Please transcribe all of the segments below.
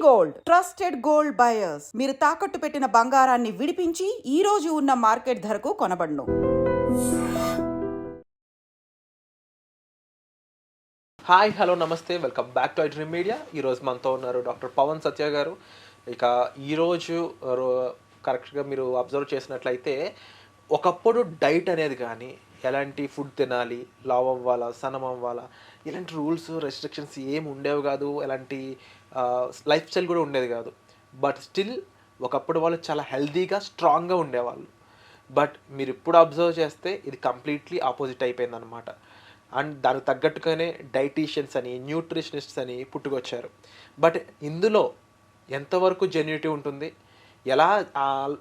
Gold trusted gold buyers. మీరు తాకట్టు పెట్టిన బంగారాన్ని విడిపించి ఈ రోజు ఉన్న మార్కెట్ ధరకు కొనబడును. హాయ్, హలో, నమస్తే, welcome back to dream media. ఈరోజు మనతో ఉన్నారు డాక్టర్ పవన్ సత్య గారు. ఇక ఈరోజు కరెక్ట్గా మీరు అబ్జర్వ్ చేసినట్లయితే ఒకప్పుడు డైట్ అనేది కానీ ఎలాంటి ఫుడ్ తినాలి, లావ్ అవ్వాలా, సన్నం అవ్వాలా, ఇలాంటి రూల్స్ రెస్ట్రిక్షన్స్ ఏమి ఉండేవి కాదు. ఎలాంటి లైఫ్ స్టైల్ కూడా ఉండేది కాదు. బట్ స్టిల్ ఒకప్పుడు వాళ్ళు చాలా హెల్తీగా స్ట్రాంగ్గా ఉండేవాళ్ళు. బట్ మీరు ఇప్పుడు అబ్జర్వ్ చేస్తే ఇది కంప్లీట్లీ ఆపోజిట్ అయిపోయిందనమాట. అండ్ దానికి తగ్గట్టుగానే డైటీషియన్స్ అని, న్యూట్రిషనిస్ట్స్ అని పుట్టుకొచ్చారు. బట్ ఇందులో ఎంతవరకు జెన్యూనిటీ ఉంటుంది, ఎలా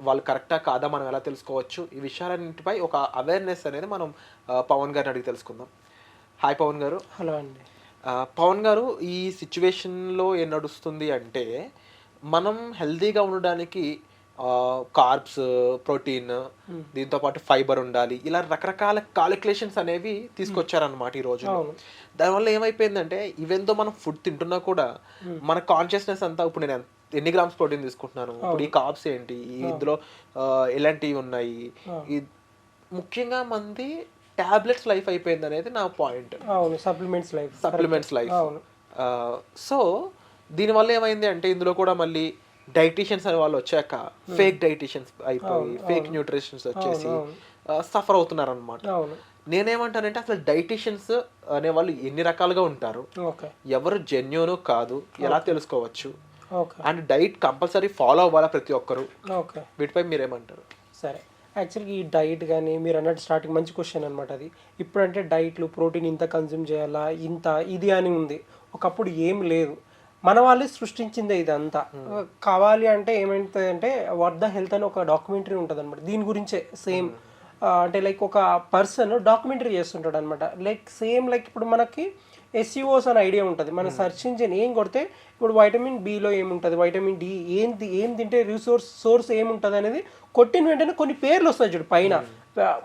వాళ్ళు కరెక్టా కాదా మనం ఎలా తెలుసుకోవచ్చు, ఈ విషయాలన్నింటిపై ఒక అవేర్నెస్ అనేది మనం పవన్ గారిని అడిగి తెలుసుకుందాం. హాయ్ పవన్ గారు. హలో అండి. పవన్ గారు, ఈ సిచ్యువేషన్లో ఏం నడుస్తుంది అంటే మనం హెల్తీగా ఉండడానికి కార్బ్స్, ప్రోటీన్, దీంతోపాటు ఫైబర్ ఉండాలి, ఇలా రకరకాల కాలిక్యులేషన్స్ అనేవి తీసుకొచ్చారనమాట ఈ రోజు. దానివల్ల ఏమైపోయిందంటే ఈవెన్ దో మనం ఫుడ్ తింటున్నా కూడా మన కాన్షియస్నెస్ అంతా ఇప్పుడు నేను ఎన్ని గ్రామ్స్ ప్రోటీన్ తీసుకుంటున్నాను, ఇప్పుడు ఈ కార్బ్స్ ఏంటి, ఇందులో ఎలాంటివి ఉన్నాయి, ముఖ్యంగా మంది టాబ్లెట్స్ లైఫ్ అయిపోయింది అనేది నా పాయింట్. Supplements life. సో దీనివల్ల ఏమైంది అంటే ఇందులో కూడా మళ్ళీ డైటీషియన్స్ అనే వాళ్ళు వచ్చాక ఫేక్ డైటీషియన్స్ అయిపోయి ఫేక్ న్యూట్రిషన్స్ వచ్చేసి సఫర్ అవుతున్నారు అనమాట. నేనేమంటానంటే అసలు డైటీషియన్స్ అనే వాళ్ళు ఎన్ని రకాలుగా ఉంటారు, ఎవరు జెన్యూన్ కాదు ఎలా తెలుసుకోవచ్చు, అండ్ డైట్ కంపల్సరీ ఫాలో అవ్వాలా ప్రతి ఒక్కరు, వీటిపై మీరేమంటారు? సరే, యాక్చువల్గా ఈ డైట్ కానీ మీరు అన్నట్టు స్టార్టింగ్ మంచి క్వశ్చన్ అనమాట అది. ఇప్పుడంటే డైట్లు ప్రోటీన్ ఇంత కన్జ్యూమ్ చేయాలా, ఇంత ఇది అని ఉంది. ఒకప్పుడు ఏం లేదు, మన వాళ్ళే సృష్టించిందే ఇదంతా. కావాలి అంటే ఏమైతుంది అంటే వర్డ్ ద హెల్త్ అని ఒక డాక్యుమెంటరీ ఉంటుంది అనమాట దీని గురించే. సేమ్ అంటే లైక్ ఒక పర్సన్ డాక్యుమెంటరీ చేస్తుంటాడు అనమాట. లైక్ సేమ్ లైక్ ఇప్పుడు మనకి ఎస్ఈఓస్ అని ఐడియా ఉంటుంది. మన సెర్చ్ ఇంజిన్ ఏం కొడితే ఇప్పుడు వైటమిన్ బిలో ఏముంటుంది, వైటమిన్ డి ఏం తింటే సోర్స్ ఏముంటుంది అనేది కొట్టిన వెంటనే కొన్ని పేర్లు వస్తాయి చూడు పైన.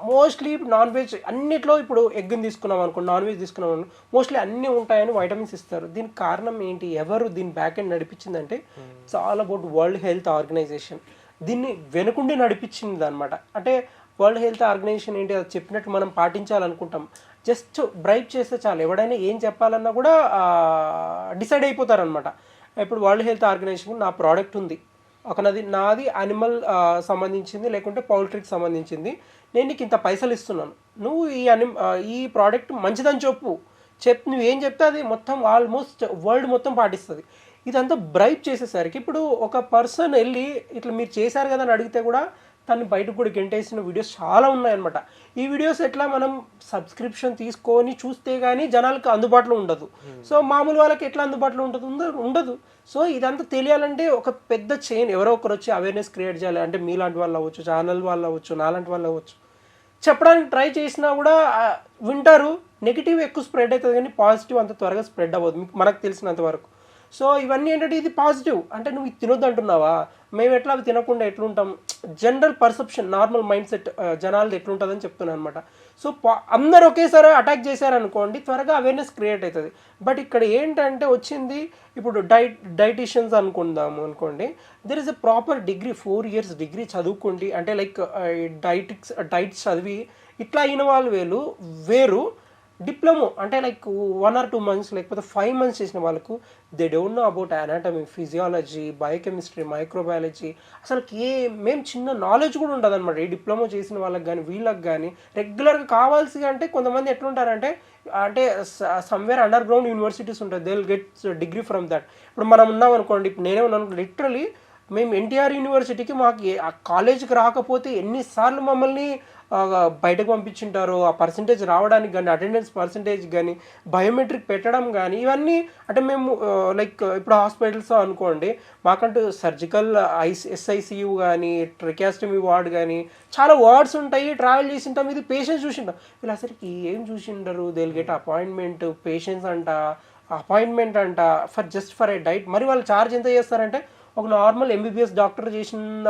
మోస్ట్లీ నాన్ వెజ్ అన్నిట్లో ఇప్పుడు ఎగ్ని తీసుకున్నాం అనుకోండి, నాన్ వెజ్ తీసుకున్నాం అనుకో, మోస్ట్లీ అన్నీ ఉంటాయని వైటమిన్స్ ఇస్తారు. దీనికి కారణం ఏంటి, ఎవరు దీని బ్యాక్ ఎండ్ నడిపించిందంటే it's all about World Health Organization. దీన్ని వెనుకుండి నడిపించింది అనమాట. అంటే వరల్డ్ హెల్త్ ఆర్గనైజేషన్ ఏంటి, అది చెప్పినట్టు మనం పాటించాలనుకుంటాం. జస్ట్ బ్రైబ్ చేస్తే చాలు, ఎవడైనా ఏం చెప్పాలన్నా కూడా డిసైడ్ అయిపోతారనమాట. ఇప్పుడు వరల్డ్ హెల్త్ ఆర్గనైజేషన్ నా ప్రోడక్ట్ ఉంది, నాది యానిమల్ సంబంధించింది లేకుంటే పౌల్ట్రీకి సంబంధించింది, నేను నీకు ఇంత పైసలు ఇస్తున్నాను, నువ్వు ఈ ప్రోడక్ట్ మంచిదని నువ్వేం చెప్తే అది మొత్తం ఆల్మోస్ట్ వరల్డ్ మొత్తం పాటిస్తుంది. ఇదంతా బ్రైబ్ చేసేసరికి ఇప్పుడు ఒక పర్సన్ వెళ్ళి ఇట్లా మీరు చేశారు కదా అని అడిగితే కూడా తను బయటకు కూడా గెంటేసిన వీడియోస్ చాలా ఉన్నాయన్నమాట. ఈ వీడియోస్ ఎట్లా మనం సబ్స్క్రిప్షన్ తీసుకొని చూస్తే కానీ జనాలకు అందుబాటులో ఉండదు. సో మామూలు వాళ్ళకి ఎట్లా అందుబాటులో ఉండదు. సో ఇదంతా తెలియాలంటే ఒక పెద్ద చైన్ ఎవరో ఒకరు వచ్చి అవేర్నెస్ క్రియేట్ చేయాలి. అంటే మీలాంటి వాళ్ళు అవ్వచ్చు, ఛానల్ వాళ్ళు అవ్వచ్చు, నాలాంటి వాళ్ళు అవ్వచ్చు. చెప్పడానికి ట్రై చేసినా కూడా వింటారు, నెగిటివ్ ఎక్కువ స్ప్రెడ్ అవుతుంది కానీ పాజిటివ్ అంత త్వరగా స్ప్రెడ్ అవ్వదు మనకు తెలిసినంత వరకు. సో ఇవన్నీ ఏంటంటే ఇది పాజిటివ్ అంటే నువ్వు ఇది తినొద్దు అంటున్నావా, మేము ఎట్లా అవి తినకుండా ఎట్లుంటాం, general perception, normal mind set జనాలది ఎట్లుంటుందని చెప్తున్నాను అనమాట. సో అందరు ఒకేసారి అటాక్ చేశారనుకోండి త్వరగా అవేర్నెస్ క్రియేట్ అవుతుంది. బట్ ఇక్కడ ఏంటంటే వచ్చింది ఇప్పుడు డైటీషియన్స్ అనుకోండి, there is a proper degree, 4 years degree చదువుకోండి. అంటే లైక్ డైట్స్ చదివి ఇట్లా అయిన వాళ్ళు వేరు, డిప్లొమో అంటే లైక్ 1 or 2 months లేకపోతే 5 months చేసిన వాళ్ళకు they don't know about anatomy, physiology, biochemistry, microbiology, అసలు మేము చిన్న నాలెడ్జ్ కూడా ఉండదు అనమాట. ఈ డిప్లొమా చేసిన వాళ్ళకి కానీ వీళ్ళకి కానీ రెగ్యులర్గా కావాల్సి అంటే కొంతమంది ఎట్లుంటారంటే అంటే సమ్వేర్ అండర్ గ్రౌండ్ యూనివర్సిటీస్ ఉంటాయి, they will get degree from that. ఇప్పుడు మనం ఉన్నాం అనుకోండి, ఇప్పుడు నేనే ఉన్నాను లిటరలీ, మేము ఎన్టీఆర్ యూనివర్సిటీకి మాకు ఆ కాలేజీకి రాకపోతే ఎన్నిసార్లు మమ్మల్ని బయటకు పంపించుంటారు. ఆ పర్సంటేజ్ రావడానికి కానీ, అటెండెన్స్ పర్సంటేజ్ కానీ, బయోమెట్రిక్ పెట్టడం కానీ, ఇవన్నీ అంటే మేము లైక్ ఇప్పుడు హాస్పిటల్స్ అనుకోండి, మాకంటూ సర్జికల్ ఎస్ఐసియు కానీ, ట్రికాస్టమీ వార్డ్ కానీ చాలా వార్డ్స్ ఉంటాయి. ట్రావెల్ చేసి ఉంటాం, ఇది పేషెంట్స్ చూసింటాం. వీళ్ళు అసలుకి ఏం చూసింటారు, they will get appointment, patients appointment అంట ఫర్ ఏ డైట్. మరి వాళ్ళు ఛార్జ్ ఎంత చేస్తారంటే ఒక నార్మల్ ఎంబీబీఎస్ డాక్టర్ చేసిన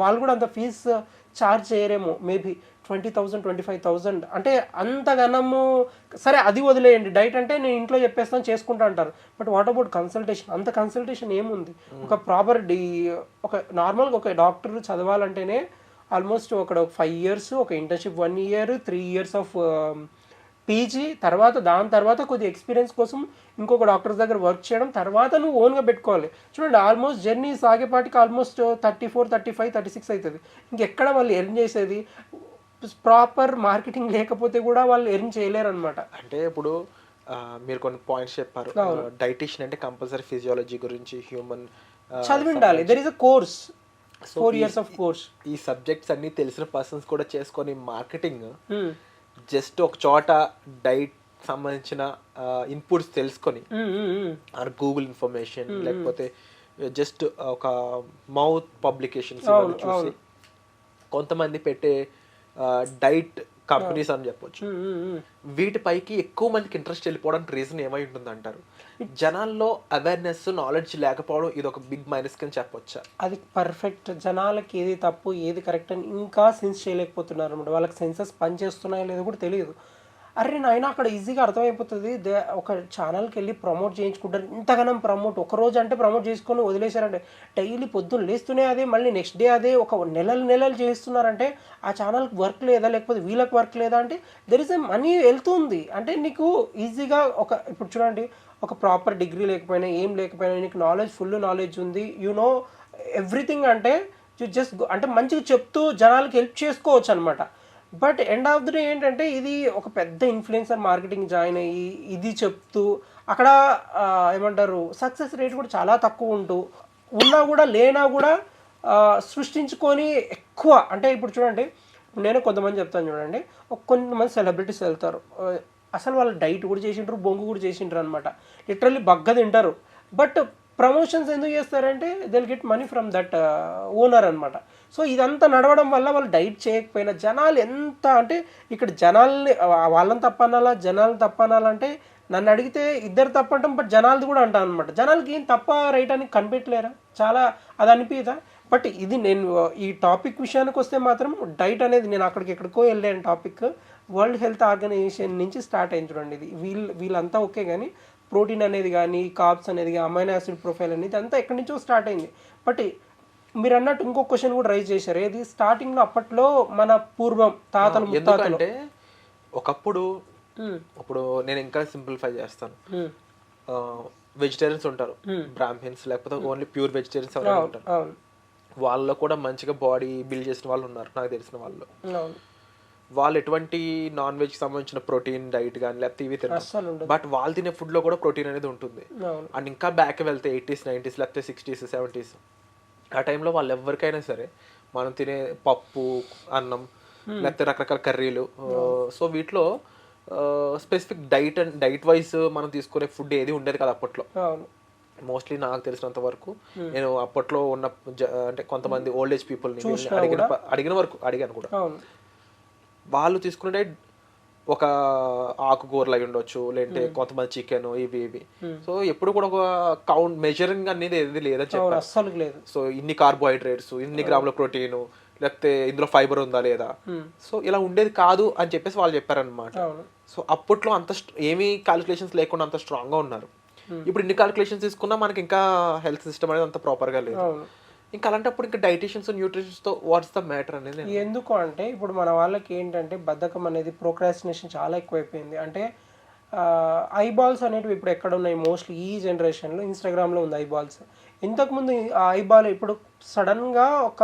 వాళ్ళు కూడా అంత ఫీజు ఛార్జ్ చేయరేమో మేబీ 20,000 25,000 అంటే అంతగనము. సరే అది వదిలేయండి, డైట్ అంటే నేను ఇంట్లో చెప్పేస్తాను చేసుకుంటా అంటారు. But what about consultation? అంత కన్సల్టేషన్ ఏముంది? ఒక ప్రాపర్ ఒక నార్మల్గా ఒక డాక్టర్ చదవాలంటేనే ఆల్మోస్ట్ ఒక 5 years, ఒక internship 1 year, 3 years of PG, తర్వాత దాని తర్వాత కొద్ది ఎక్స్పీరియన్స్ కోసం ఇంకొక డాక్టర్స్ దగ్గర వర్క్ చేయడం, తర్వాత నువ్వు ఓన్గా పెట్టుకోవాలి. చూడండి ఆల్మోస్ట్ జర్నీ సాగేపాటికి ఆల్మోస్ట్ 34, 35, 36 అవుతుంది. ఇంకెక్కడ వాళ్ళు ఎర్న్ చేసేది? ప్రాపర్ మార్కెటింగ్ లేకపోతే కూడా వాళ్ళు ఎర్న్ చేయలేరు అనమాట. అంటే ఇప్పుడు మీరు కొన్ని పాయింట్స్ చెప్పారు. డైటీషియన్ అంటే కంపల్సరీ ఫిజియాలజీ గురించి హ్యూమన్ చదివి ఉండాలి. There is a course, 4 years of course. ఈ సబ్జెక్ట్స్ అన్ని తెలిసిన పర్సన్స్ కూడా చేసుకొని మార్కెటింగ్ జస్ట్ ఒక చోట డైట్ సంబంధించిన ఇన్పుట్స్ తెలుసుకొని గూగుల్ ఇన్ఫర్మేషన్ లేకపోతే జస్ట్ ఒక మౌత్ పబ్లికేషన్స్ చూసి కొంతమంది పెట్టే డైట్ కంపెనీస్ అని చెప్పొచ్చు, వీటిపైకి ఎక్కువ మందికి ఇంట్రెస్ట్ వెళ్ళిపోవడానికి రీజన్ ఏమై ఉంటుంది అంటారు? జనాల్లో అవేర్నెస్, నాలెడ్జ్ లేకపోవడం ఇది ఒక బిగ్ మైనస్ కింద చెప్పొచ్చా? అది పర్ఫెక్ట్. జనాలకి ఏది తప్పు ఏది కరెక్ట్ అని ఇంకా సెన్స్ చేయలేకపోతున్నారు అనమాట. వాళ్ళకి సెన్సెస్ పనిచేస్తున్నాయో లేదో కూడా తెలియదు. అరే నాయన అక్కడ ఈజీగా అర్థమైపోతుంది. ఒక ఛానల్కి వెళ్ళి ప్రమోట్ చేయించుకుంటారు. ఇంతగానం ప్రమోట్ ఒకరోజు అంటే ప్రమోట్ చేసుకొని వదిలేశారంటే, డైలీ పొద్దున్న లేస్తూనే అదే, మళ్ళీ నెక్స్ట్ డే అదే, ఒక నెలలు చేస్తున్నారంటే ఆ ఛానల్కి వర్క్ లేదా, లేకపోతే వీళ్ళకి వర్క్ లేదా అంటే దెర్ ఇస్ ఎ మనీ వెళ్తుంది. అంటే నీకు ఈజీగా ఇప్పుడు చూడండి, ఒక ప్రాపర్ డిగ్రీ లేకపోయినా ఏం లేకపోయినా నీకు ఫుల్ నాలెడ్జ్ ఉంది, యు నో ఎవ్రీథింగ్ అంటే జస్ట్ అంటే మంచిగా చెప్తూ జనాలకి హెల్ప్ చేసుకోవచ్చు అనమాట. But end of the day ఏంటంటే ఇది ఒక పెద్ద ఇన్ఫ్లుయెన్సర్ మార్కెటింగ్ జాయిన్ అయ్యి ఇది చెప్తూ అక్కడ ఏమంటారు సక్సెస్ రేట్ కూడా చాలా తక్కువ ఉన్నా కూడా లేనా కూడా సృష్టించుకొని ఎక్కువ. అంటే ఇప్పుడు చూడండి, నేను కొంతమంది చెప్తాను చూడండి, కొంతమంది సెలబ్రిటీస్ వెళ్తారు, అసలు వాళ్ళు డైట్ కూడా చేసింటారు, బొంగు కూడా చేసింటారు అనమాట, లిటరల్లీ బగ్గ తింటారు. బట్ ప్రమోషన్స్ ఎందుకు చేస్తారంటే they'll get money from that owner అనమాట. సో ఇదంతా నడవడం వల్ల వాళ్ళు డైట్ చేయకపోయినా జనాలు ఎంత అంటే ఇక్కడ జనాల్ని వాళ్ళని తప్పనాలా జనాలు తప్పనాలంటే నన్ను అడిగితే ఇద్దరు తప్పంటాం, బట్ జనాలది కూడా అంటాను అనమాట. జనాలకి ఏం తప్ప రైట్ అని కనిపెట్టలేరా? చాలా అది అనిపించదా? బట్ ఇది నేను ఈ టాపిక్ విషయానికి వస్తే మాత్రం డైట్ అనేది నేను ఎక్కడికో వెళ్ళాను టాపిక్. వరల్డ్ హెల్త్ ఆర్గనైజేషన్ నుంచి స్టార్ట్ అయింది చూడండి. ఇది వీళ్ళంతా ఓకే, కానీ ప్రోటీన్ అనేది కానీ కార్బ్స్ అనేది కానీ అమైనో యాసిడ్ ప్రొఫైల్ అనేది అంతా ఎక్కడి నుంచో స్టార్ట్ అయింది. బట్ మీరు అన్నట్టు ఇంకో క్వశ్చన్ కూడా రైజ్ చేశారు, ఏది స్టార్టింగ్లో అప్పట్లో మన పూర్వం తాతలు ముత్తాతలు అంటే ఒకప్పుడు, ఇప్పుడు నేను ఇంకా సింప్లిఫై చేస్తాను, వెజిటేరియన్స్ ఉంటారు, బ్రాహ్మిన్స్ లేకపోతే ఓన్లీ ప్యూర్ వెజిటేరియన్స్ ఎవరైనా ఉంటారు, వాళ్ళలో కూడా మంచిగా బాడీ బిల్డ్ చేసిన వాళ్ళు ఉన్నారు నాకు తెలిసిన వాళ్ళు. వాళ్ళు ఎటువంటి నాన్ వెజ్ సంబంధించిన ప్రోటీన్ డైట్ కానీ లేకపోతే ఇవి తిన్నారు, బట్ వాళ్ళు తినే ఫుడ్ లో కూడా ప్రోటీన్ అనేది ఉంటుంది. అండ్ ఇంకా బ్యాక్ వెళ్తే 80s, 90s లేకపోతే 60s, 70s ఆ టైంలో వాళ్ళు ఎవరికైనా సరే మనం తినే పప్పు, అన్నం లేకపోతే రకరకాల కర్రీలు, సో వీటిలో స్పెసిఫిక్ డైట్ వైజ్ మనం తీసుకునే ఫుడ్ ఏది ఉండేది కదా అప్పట్లో. మోస్ట్లీ నాకు తెలిసినంత వరకు నేను అప్పట్లో ఉన్న అంటే కొంతమంది ఓల్డ్ ఏజ్ పీపుల్ని అడిగాను కూడా, వాళ్ళు తీసుకునే ఒక ఆకుకూరలు అయి ఉండొచ్చు, లేదంటే కొంతమంది చికెన్ ఇవి. సో ఎప్పుడు కూడా ఒక కౌంట్ మెజరింగ్ అనేది ఏది లేదని చెప్పారు. సో ఇన్ని కార్బోహైడ్రేట్స్, ఇన్ని గ్రాముల ప్రోటీన్, లేకపోతే ఇందులో ఫైబర్ ఉందా లేదా, సో ఇలా ఉండేది కాదు అని చెప్పేసి వాళ్ళు చెప్పారనమాట. సో అప్పట్లో అంత ఏమీ క్యాలిక్యులేషన్స్ లేకుండా అంత స్ట్రాంగ్ గా ఉన్నారు. ఇప్పుడు ఇన్ని క్యాలిక్యులేషన్స్ తీసుకున్నా మనకి ఇంకా హెల్త్ సిస్టమ్ అనేది అంత ప్రాపర్ గా లేదు. ఇంకా అలాంటప్పుడు ఇంకా డైటీషియన్స్ న్యూట్రిషన్స్ తో వాట్స్ ద మ్యాటర్ అనేది ఎందుకు అంటే ఇప్పుడు మన వాళ్ళకి ఏంటంటే బద్ధకం అనేది, ప్రోక్రాస్టినేషన్ చాలా ఎక్కువైపోయింది. అంటే ఐబాల్స్ అనేటివి ఇప్పుడు ఎక్కడ ఉన్నాయి? మోస్ట్లీ ఈ జనరేషన్లో ఇన్స్టాగ్రామ్లో ఉంది ఐబాల్స్. ఇంతకుముందు ఆ ఐబాల్ ఇప్పుడు సడన్గా ఒక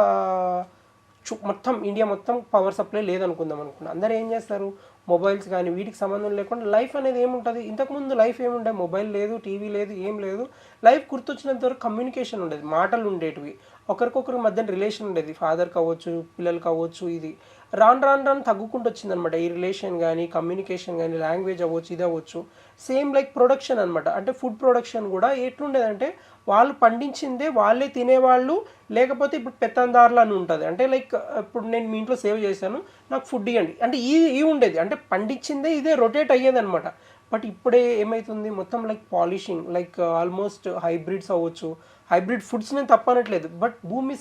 మొత్తం ఇండియా మొత్తం పవర్ సప్లై లేదనుకుందాం అనుకున్నా, అందరూ ఏం చేస్తారు, మొబైల్స్ కానీ వీటికి సంబంధం లేకుండా లైఫ్ అనేది ఏముంటుంది? ఇంతకుముందు లైఫ్ ఏముండే, మొబైల్ లేదు, టీవీ లేదు, ఏం లేదు. లైఫ్ గుర్తొచ్చినంత వరకు కమ్యూనికేషన్ ఉండేది, మాటలు ఉండేటివి, ఒకరికొకరి మధ్య రిలేషన్ ఉండేది, ఫాదర్ కావచ్చు, పిల్లలు కావచ్చు. ఇది రాను తగ్గుకుంటూ వచ్చింది అనమాట. ఈ రిలేషన్ కానీ, కమ్యూనికేషన్ కానీ, లాంగ్వేజ్ అవ్వచ్చు, ఇది అవ్వచ్చు. సేమ్ లైక్ ప్రొడక్షన్ అనమాట. అంటే ఫుడ్ ప్రొడక్షన్ కూడా ఎట్లుండేదంటే వాళ్ళు పండించిందే వాళ్ళే తినేవాళ్ళు, లేకపోతే ఇప్పుడు పెత్తందారులు అని ఉంటుంది. అంటే లైక్ ఇప్పుడు నేను మీ ఇంట్లో సేవ్ చేశాను, నాకు ఫుడ్ ఇవ్వండి అంటే ఈ ఉండేది. అంటే పండించిందే ఇదే రొటేట్ అయ్యేది అనమాట. బట్ ఇప్పుడే ఏమవుతుంది మొత్తం like polishing, like almost hybrids అవ్వచ్చు, హైబ్రిడ్ ఫుడ్స్ నేను తప్పనట్లేదు, బట్ భూమి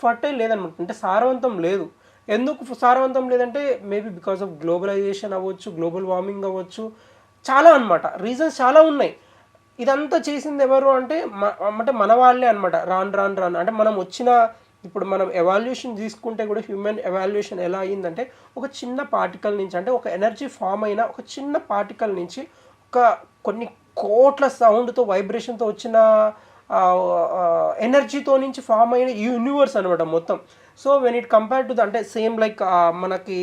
ఫర్టైల్ లేదనమాట, అంటే సారవంతం లేదు. ఎందుకు సారవంతం లేదంటే మేబీ బికాస్ ఆఫ్ గ్లోబలైజేషన్ అవ్వచ్చు, గ్లోబల్ వార్మింగ్ అవ్వచ్చు, చాలా అనమాట, రీజన్స్ చాలా ఉన్నాయి. ఇదంతా చేసింది ఎవరు అంటే అంటే మన వాళ్ళే అనమాట. రాను అంటే మనం ఇప్పుడు మనం ఎవాల్యుయేషన్ తీసుకుంటే కూడా హ్యూమన్ ఎవాల్యుయేషన్ ఎలా అయ్యిందంటే ఒక చిన్న పార్టికల్ నుంచి, అంటే ఒక ఎనర్జీ ఫామ్ అయిన ఒక చిన్న పార్టికల్ నుంచి కొన్ని కోట్ల సౌండ్తో వైబ్రేషన్తో వచ్చిన ఎనర్జీతో నుంచి ఫామ్ అయిన యూనివర్స్ అనమాట మొత్తం. So when it compare to అంటే సేమ్ లైక్ మనకి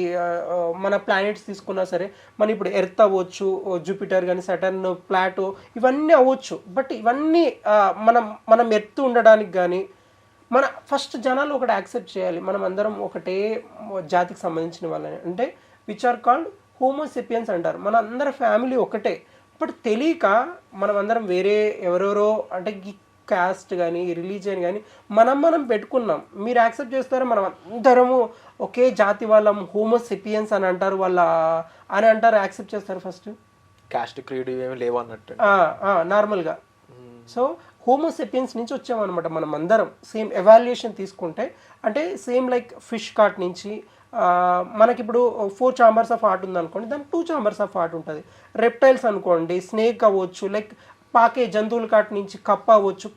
మన ప్లానెట్స్ తీసుకున్నా సరే, మన ఇప్పుడు ఎర్త్ అవ్వచ్చు, జూపిటర్ కానీ, సాటర్న్, ప్లాటో, ఇవన్నీ అవ్వచ్చు. బట్ ఇవన్నీ మనం ఎర్త్ ఉండడానికి కానీ మన ఫస్ట్ జనాలు ఒకటి యాక్సెప్ట్ చేయాలి, మనం అందరం ఒకటే జాతికి సంబంధించిన వాళ్ళని, అంటే విచ్ ఆర్ కాల్డ్ హోమోసెపియన్స్ అంటారు. మన అందరి ఫ్యామిలీ ఒకటే. బట్ తెలియక మనం అందరం వేరే ఎవరెవరో అంటే క్యాస్ట్ కానీ రిలీజియన్ కానీ మనం పెట్టుకున్నాం. మీరు యాక్సెప్ట్ చేస్తారా? మనం అందరము ఒకే జాతి వాళ్ళం, హోమోసెపియన్స్ అని అంటారు యాక్సెప్ట్ చేస్తారు ఫస్ట్? కాస్ట్ క్రీడ్ ఏమి లేవు అన్నట్టు నార్మల్గా. సో హోమోసెపియన్స్ నుంచి వచ్చామన్నమాట మనం అందరం. సేమ్ ఎవాల్యుయేషన్ తీసుకుంటే అంటే సేమ్ లైక్ ఫిష్ కార్ట్ నుంచి మనకిప్పుడు 4 chambers ఆఫ్ హార్ట్ ఉందనుకోండి, దానికి 2 chambers ఆఫ్ హార్ట్ ఉంటుంది. రెప్టైల్స్ అనుకోండి, స్నేక్ అవ్వచ్చు, లైక్ పాకే జంతువుల కాటి నుంచి కప్ప అవ్వచ్చు,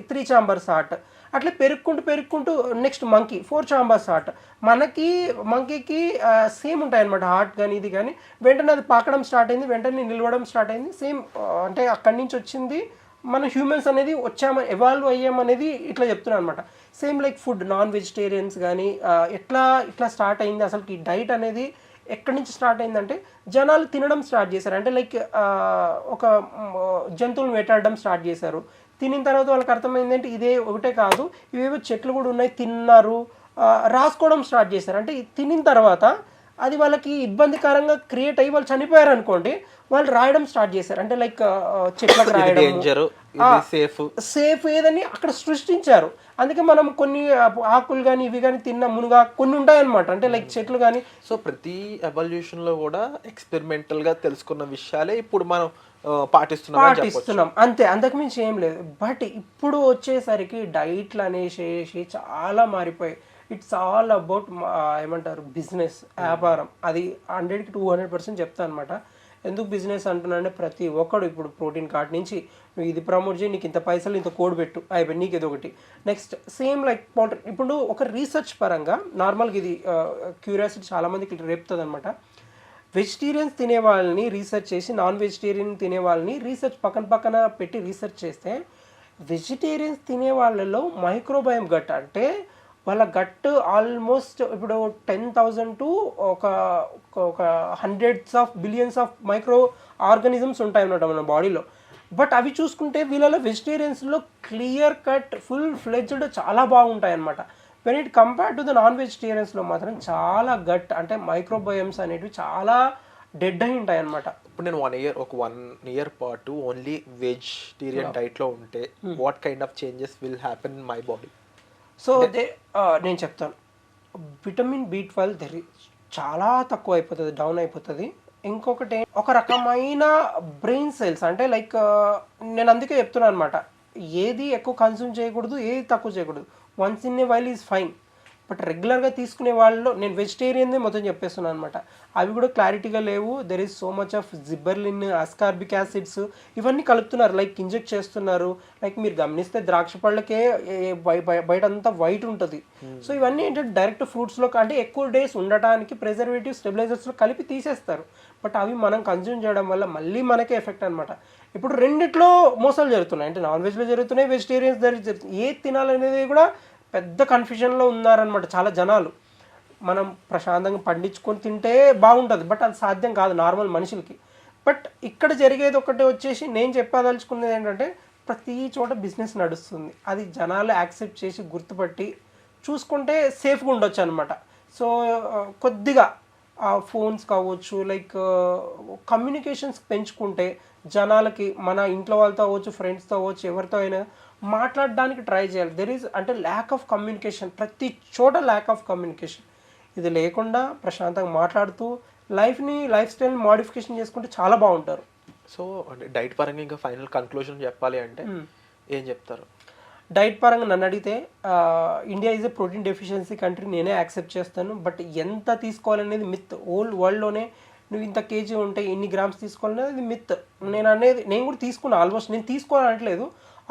3 chambers హార్ట్. అట్లా పెరుక్కుంటూ నెక్స్ట్ మంకీ 4 chambers హార్ట్. మంకీకి సేమ్ ఉంటాయి అనమాట హార్ట్ కానీ ఇది కానీ. వెంటనే అది పాకడం స్టార్ట్ అయింది, వెంటనే నిలవడం స్టార్ట్ అయింది. సేమ్ అంటే అక్కడి నుంచి వచ్చింది మన హ్యూమన్స్ అనేది ఎవాల్వ్ అయ్యామనేది ఇట్లా చెప్తున్నాను అనమాట. Same like food, non vegetarians కానీ ఇట్లా స్టార్ట్ అయింది. అసలు ఈ డైట్ అనేది ఎక్కడి నుంచి స్టార్ట్ అయిందంటే జనాలు తినడం స్టార్ట్ చేశారు. అంటే లైక్ ఒక జంతువులను వేటాడడం స్టార్ట్ చేశారు. తినిన తర్వాత వాళ్ళకి అర్థమైంది అంటే ఇదే ఒకటే కాదు, ఇవేవో చెట్లు కూడా ఉన్నాయి, తిన్నారు, రాసుకోవడం స్టార్ట్ చేశారు. అంటే తినిన తర్వాత అది వాళ్ళకి ఇబ్బందికరంగా క్రియేట్ అయ్యి వాళ్ళు చనిపోయారు అనుకోండి, వాళ్ళు రాయడం స్టార్ట్ చేశారు. అంటే లైక్ చెట్లకు రాయడం సేఫ్ ఏదని అక్కడ సృష్టించారు. అందుకే మనం కొన్ని ఆకులు కానీ ఇవి కానీ తిన్న మునుగా కొన్ని ఉంటాయన్నమాట, అంటే లైక్ చెట్లు కానీ. సో ప్రతి ఎవల్యూషన్ లో కూడా ఎక్స్పెరిమెంటల్ గా తెలుసుకున్న విషయాలే ఇప్పుడు మనం పాటిస్తున్నాం అంతే, అంతకుమించి ఏం లేదు. బట్ ఇప్పుడు వచ్చేసరికి డైట్లు అనేసి చాలా మారిపోయాయి. ఇట్స్ ఆల్ అబౌట్ ఏమంటారు బిజినెస్, వ్యాపారం. అది 100కి 200% చెప్తాను అనమాట. ఎందుకు బిజినెస్ అంటున్నానంటే ప్రతి ఒక్కడు ఇప్పుడు ప్రోటీన్ కార్డ్ నుంచి నువ్వు ఇది ప్రమోట్ చేయి, నీకు ఇంత పైసలు ఇంత కోడ్ పెట్టు, అయిపోయి నీకు ఇది ఒకటి. నెక్స్ట్ సేమ్ లైక్ ఇప్పుడు ఒక రీసెర్చ్ పరంగా నార్మల్గా ఇది క్యూరియాసిటీ చాలామందికి రేపుతుంది అనమాట. వెజిటేరియన్స్ తినే వాళ్ళని రీసెర్చ్ చేసి నాన్ వెజిటేరియన్ తినే వాళ్ళని రీసెర్చ్ పక్కన పెట్టి రీసెర్చ్ చేస్తే వెజిటేరియన్స్ తినే వాళ్ళలో మైక్రోబయోమ్ గట్, అంటే వాళ్ళ గట్ ఆల్మోస్ట్ ఇప్పుడు 10,000 to ఒక hundreds of billions of micro organisms ఉంటాయి అన్నమాట మన బాడీలో. బట్ అవి చూసుకుంటే వీళ్ళలో వెజిటేరియన్స్లో క్లియర్ కట్ ఫుల్ ఫ్లెడ్జ్డ్ చాలా బాగుంటాయి అన్నమాట. When it compare to the non వెజిటేరియన్స్లో మాత్రం చాలా గట్ అంటే మైక్రోబయోమ్స్ అనేటివి చాలా డెడ్ అయి ఉంటాయి అన్నమాట. ఇప్పుడు నేను 1 year పాటు ఓన్లీ వెజిటేరియన్ డైట్లో ఉంటే what kind of changes will happen in my body? So నేను చెప్తాను, విటమిన్ B12 చాలా తక్కువ అయిపోతుంది, డౌన్ అయిపోతుంది. ఇంకొకటి ఒక రకమైన బ్రెయిన్ సెల్స్, అంటే లైక్ నేను అందుకే చెప్తున్నాను అనమాట, ఏది ఎక్కువ కన్సూమ్ చేయకూడదు, ఏది తక్కువ చేయకూడదు. Once in a while is fine. But రెగ్యులర్గా తీసుకునే వాళ్ళలో నేను వెజిటేరియన్దే మొత్తం చెప్పేస్తున్నాను అనమాట. అవి కూడా క్లారిటీగా లేవు. There is so much of gibberellin, ascorbic acids ఇవన్నీ కలుపుతున్నారు, లైక్ ఇంజెక్ట్ చేస్తున్నారు. లైక్ మీరు గమనిస్తే ద్రాక్ష పళ్ళకే బయట అంతా వైట్ ఉంటుంది. సో ఇవన్నీ ఏంటంటే డైరెక్ట్ ఫ్రూట్స్లో అంటే ఎక్కువ డేస్ ఉండటానికి ప్రిజర్వేటివ్ స్టెబిలైజర్స్లో కలిపి తీసేస్తారు. బట్ అవి మనం కన్జ్యూమ్ చేయడం వల్ల మళ్ళీ మనకే ఎఫెక్ట్ అనమాట. ఇప్పుడు రెండిట్లో మోసాలు జరుగుతున్నాయి, అంటే నాన్ వెజ్లో జరుగుతున్నాయి, వెజిటేరియన్స్ జరుగుతుంది. ఏది తినాలనేది కూడా పెద్ద కన్ఫ్యూజన్లో ఉన్నారనమాట చాలా జనాలు. మనం ప్రశాంతంగా పండించుకొని తింటే బాగుంటుంది, బట్ అది సాధ్యం కాదు నార్మల్ మనుషులకి. బట్ ఇక్కడ జరిగేది ఒకటి వచ్చేసి నేను చెప్పదలుచుకునేది ఏంటంటే ప్రతి చోట బిజినెస్ నడుస్తుంది, అది జనాలు యాక్సెప్ట్ చేసి గుర్తుపట్టి చూసుకుంటే సేఫ్గా ఉండొచ్చు అనమాట. సో కొద్దిగా ఫోన్స్ కావచ్చు, లైక్ కమ్యూనికేషన్స్ పెంచుకుంటే జనాలకి మన ఇంట్లో వాళ్ళతో అవ్వచ్చు, ఫ్రెండ్స్తో అవ్వచ్చు, ఎవరితో అయినా మాట్లాడడానికి ట్రై చేయాలి. దెర్ ఈజ్ అంటే ల్యాక్ ఆఫ్ కమ్యూనికేషన్, ప్రతి చోట ల్యాక్ ఆఫ్ కమ్యూనికేషన్. ఇది లేకుండా ప్రశాంతంగా మాట్లాడుతూ లైఫ్ స్టైల్ మోడిఫికేషన్ చేసుకుంటే చాలా బాగుంటారు. సో అంటే డైట్ పరంగా ఇంకా ఫైనల్ కన్క్లూజన్ చెప్పాలి అంటే ఏం చెప్తారు? డైట్ పరంగా నన్ను అడిగితే India is a protein deficiency country, నేనే యాక్సెప్ట్ చేస్తాను. బట్ ఎంత తీసుకోవాలనేది మిత్. ఓల్డ్ వరల్డ్లోనే నువ్వు ఇంత కేజీ ఉంటే ఎన్ని గ్రామ్స్ తీసుకోవాలనేది మిత్. నేను కూడా తీసుకున్నాను. ఆల్మోస్ట్ నేను తీసుకోవాలనట్లేదు,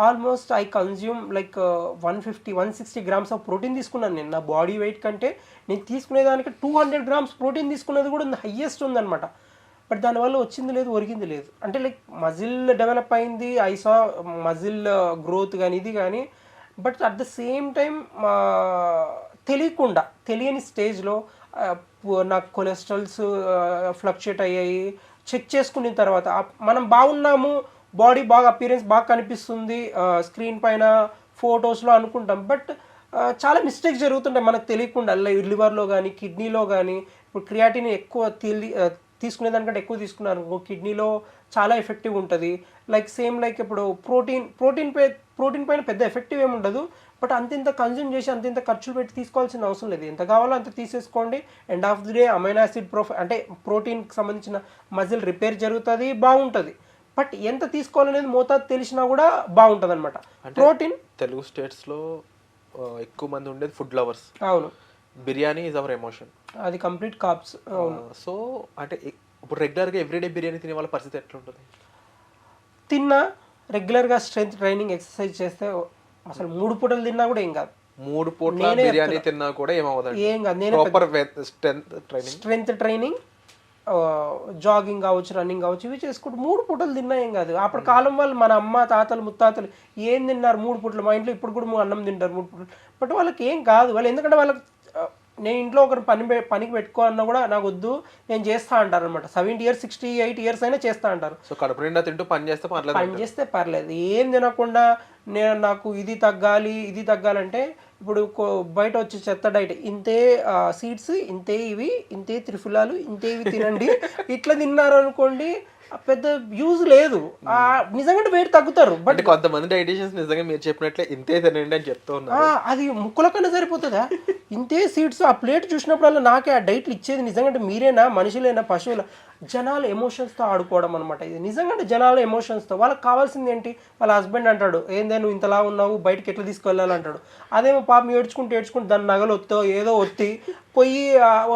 almost I consume like 150-160 grams of protein తీసుకున్నాను నేను. నా బాడీ వెయిట్ కంటే నేను తీసుకునేదానికి 200 గ్రామ్స్ ప్రోటీన్ తీసుకున్నది కూడా హయ్యెస్ట్ ఉందన్నమాట. బట్ దానివల్ల వచ్చింది లేదు, ఒరిగింది లేదు. అంటే లైక్ మజిల్ డెవలప్ అయింది, ఐ సా మజిల్ గ్రోత్ కానీ ఇది కానీ. But at the same time తెలియని స్టేజ్లో నాకు కొలెస్ట్రాల్స్ ఫ్లక్చుయేట్ అయ్యాయి. చెక్ చేసుకున్న తర్వాత మనం బాగున్నాము, బాడీ బాగా అపియరెన్స్ బాగా కనిపిస్తుంది స్క్రీన్ పైన ఫొటోస్లో అనుకుంటాం. బట్ చాలా మిస్టేక్స్ జరుగుతుంటాయి మనకు తెలియకుండా. లివర్లో కానీ కిడ్నీలో కానీ. ఇప్పుడు క్రియాటిన్ ఎక్కువ తీసుకునే దానికంటే ఎక్కువ తీసుకున్నారు, కిడ్నీలో చాలా ఎఫెక్టివ్ ఉంటుంది. లైక్ ఇప్పుడు ప్రోటీన్ పైన పెద్ద ఎఫెక్టివ్ ఏమి ఉండదు. బట్ అంతింత కన్జ్యూమ్ చేసి అంతింత ఖర్చులు పెట్టి తీసుకోవాల్సిన అవసరం లేదు. ఎంత కావాలో అంత తీసేసుకోండి. End of the day amino acid అంటే ప్రోటీన్కి సంబంధించిన మజిల్ రిపేర్ జరుగుతుంది, బాగుంటుంది. బట్ ఎంత తీసుకోవాలనేది మోతాదు తెలిసినా కూడా బాగుంటుంది అనమాట. ప్రోటీన్ తెలుగు స్టేట్స్లో ఎక్కువ మంది ఉండేది ఫుడ్ లవర్స్. అవును, బిర్యానీ ఈజ్ అవర్ ఎమోషన్, అది కంప్లీట్ కార్బ్స్. సో అంటే ఇప్పుడు రెగ్యులర్గా ఎవ్రీడే బిర్యానీ తినే వాళ్ళ పరిస్థితి ఎట్లా ఉంటుంది? తిన్నా రెగ్యులర్గా స్ట్రెంత్ ట్రైనింగ్ ఎక్సర్సైజ్ చేస్తే అసలు 3 పూటలు తిన్నా కూడా ఏం కాదు. 3 పూటల బిర్యానీ తిన్నా కూడా ఏమవుతుంది? ఏం కాదు. నేను స్ట్రెంత్ ట్రైనింగ్, జాగింగ్ కావచ్చు, రన్నింగ్ కావచ్చు, ఇవి చేసుకుంటూ 3 పూటలు తిన్నా ఏం కాదు. అప్పుడు కాలం వాళ్ళు మన అమ్మ తాతలు ముత్తాతలు ఏం తిన్నారు 3 పూటలు. మా ఇంట్లో ఇప్పుడు కూడా అన్నం తింటారు 3 పూటలు. బట్ వాళ్ళకి ఏం కాదు. వాళ్ళు ఎందుకంటే వాళ్ళకి నేను ఇంట్లో ఒకరు పనికి పెట్టుకోవాలన్నా కూడా నాకు వద్దు నేను చేస్తా అంటారు అనమాట. 70 years 68 years అయినా చేస్తా అంటారు. సో కడుపు నిండా తింటూ పని చేస్తే పర్లేదు. ఏం తినకుండా నాకు ఇది తగ్గాలంటే ఇప్పుడు బయట వచ్చే చెత్త డైట్, ఇంతే సీడ్స్, ఇంతే ఇవి, ఇంతే త్రిఫలాలు, ఇంతే ఇవి తినండి, ఇట్లా తిన్నారు అనుకోండి పెద్ద యూజ్ లేదు. నిజంగా వెయిట్ తగ్గుతారు. బట్ కొంతమంది డైటీషియన్స్ నిజంగా మీరు చెప్పినట్లే ఇంతే తినండి అని చెప్తూ ఉన్నారు. అది ముక్కల కన్నా సరిపోతుందా? ఇంతే సీడ్స్ ఆ ప్లేట్ చూసినప్పుడల్లా నాకే ఆ డైట్లు ఇచ్చేది నిజంగా మీరేనా, మనుషులేనా, పశువుల? జనాల ఎమోషన్స్తో ఆడుకోవడం అనమాట ఇది. నిజంగా జనాల ఎమోషన్స్తో వాళ్ళకి కావాల్సింది ఏంటి? వాళ్ళ హస్బెండ్ అంటాడు ఏందే నువ్వు ఇంతలా ఉన్నావు, బయటకి ఎట్లా తీసుకెళ్ళాలంటాడు. అదేమో పాపం ఏడ్చుకుంటూ దాని నగలు ఏదో ఒత్తి పోయి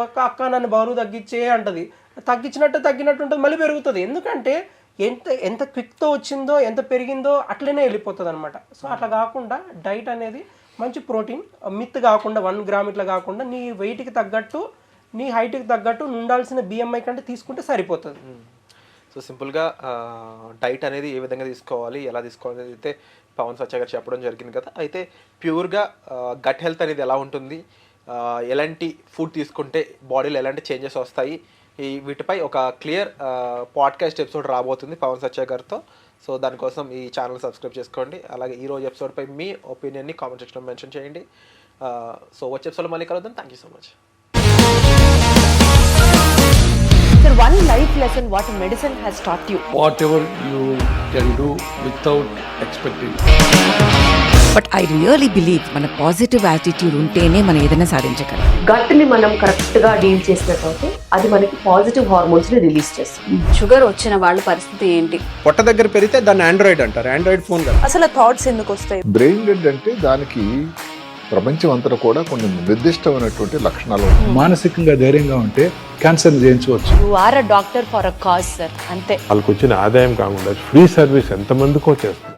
ఒక అక్క నన్ను బరువు తగ్గించే అంటది. తగ్గినట్టు ఉంటుంది, మళ్ళీ పెరుగుతుంది. ఎందుకంటే ఎంత క్విక్తో వచ్చిందో ఎంత పెరిగిందో అట్లనే వెళ్ళిపోతుంది అనమాట. సో అట్లా కాకుండా డైట్ అనేది మంచి ప్రోటీన్ మిత్ కాకుండా 1 గ్రామ్ ఇట్లా కాకుండా నీ వెయిట్కి తగ్గట్టు నీ హైట్కి తగ్గట్టు ఉండాల్సిన BMI కంటే తీసుకుంటే సరిపోతుంది. సో సింపుల్గా డైట్ అనేది ఏ విధంగా తీసుకోవాలి, ఎలా తీసుకోవాలి అయితే పవన్ సత్య గారు చెప్పడం జరిగింది కదా. అయితే ప్యూర్గా గట్ హెల్త్ అనేది ఎలా ఉంటుంది, ఎలాంటి ఫుడ్ తీసుకుంటే బాడీలో ఎలాంటి చేంజెస్ వస్తాయి, వీటిపై ఒక క్లియర్ పాడ్కాస్ట్ ఎపిసోడ్ రాబోతుంది పవన్ సత్య గారితో. సో దానికోసం ఈ ఛానల్ సబ్స్క్రైబ్ చేసుకోండి. అలాగే ఈరోజు ఎపిసోడ్పై మీ ఒపీనియన్ని కామెంట్ సెక్షన్లో మెన్షన్ చేయండి. సో వచ్చే ఎపిసోడ్లో మళ్ళీ కలుద్దాం. Thank you so much. Sir, one life lesson what medicine has taught you. Whatever you can do without expecting. But I really believe మన పాజిటివ్ యాటిట్యూడ్ ఉంటేనే మనం ఏదైనా సాధించగలం. గట్ని మనం కరెక్ట్గా డీల్ చేసినట్లయితే అది మనకి పాజిటివ్ హార్మోన్స్ని రిలీజ్ చేస్తుంది. షుగర్ వచ్చిన వాళ్ళ పరిస్థితి ఏంటి? పొట్ట దగ్గర పెరిగితే దాన్ని ఆండ్రాయిడ్ అంటారు, ఆండ్రాయిడ్ ఫోన్ కాదు. అసలు థాట్స్ ఎందుకు వస్తాయి? బ్రెయిన్ డెడ్ అంటే దానికి ప్రపంచం అంతా కూడా కొన్ని నిర్దిష్టమైనటువంటి లక్షణాలు. మానసికంగా ధైర్యంగా ఉంటే క్యాన్సర్ జయించవచ్చు. You are a doctor for a cause sir, అంతే. వాళ్ళకి వచ్చిన ఆదాయం కాకుండా ఫ్రీ సర్వీస్ ఎంతమందికో చేస్తుంది.